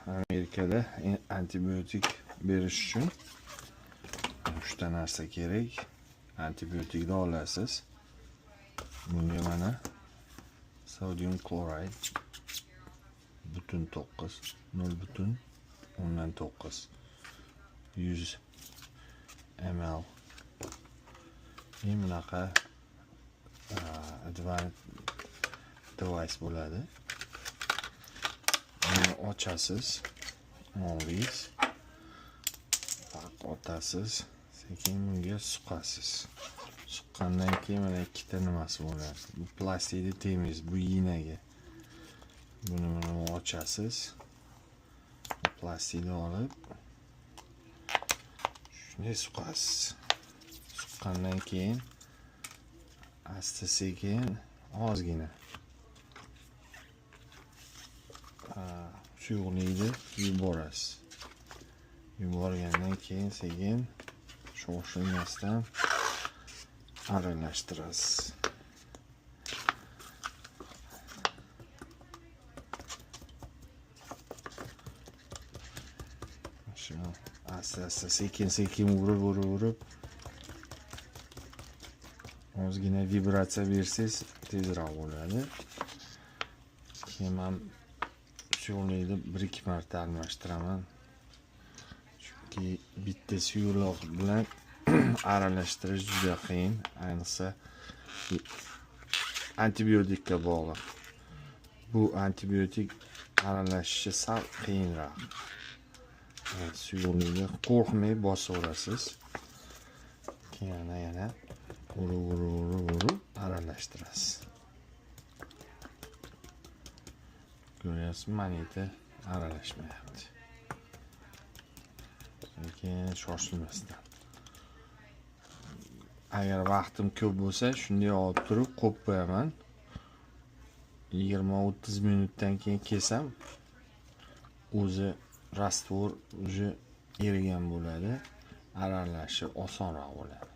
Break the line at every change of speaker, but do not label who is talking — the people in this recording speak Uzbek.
Amerikada antibiotik berish uchun 3 ta narsa kerak. Antibiotikni olasiz. Bunga mana sodium klorid butun 9, 0,9 100 ml. Bunaqa advanced device bo'ladi. Buni ochasiz, olingiz, otasiz, sekin bunga suqasiz. Suqqandan keyin mana ikkita nimasi bo'ladi. Bu plastikni temiz, bu yinaga. Buni ochasiz. Plastikni olib shunday suqasiz. Suqqandan keyin asta sekin ozgina suyuqlikni yuborasiz. Yuborgandan keyin sekin shoshilmasdan aralashtirasiz. Shuni asta sekin urib ozgina vibratsiya bersangiz tezroq bo'ladi. Keyin men suyuqlikni 1-2 marta almashtiraman. Chunki bitta suyuqlik bilan aralashtirish juda qiyin, ayniqsa antibiotikka bog'liq. Bu antibiotik aralashishi sal qiyinroq. Suyuqlikni qo'rqmay bosaverasiz. Keyin yana urib aralashtirasiz. Ko'ryapsizmi, manita aralashmayapti. Lekin shoshilmasdan. Agar vaqtim ko'p bo'lsa, shunday olib turib qo'yib qo'yaman. 20-30 minutdan keyin kesam, o'zi rastvor uje erigan bo'ladi. Aralashi osonroq bo'ladi.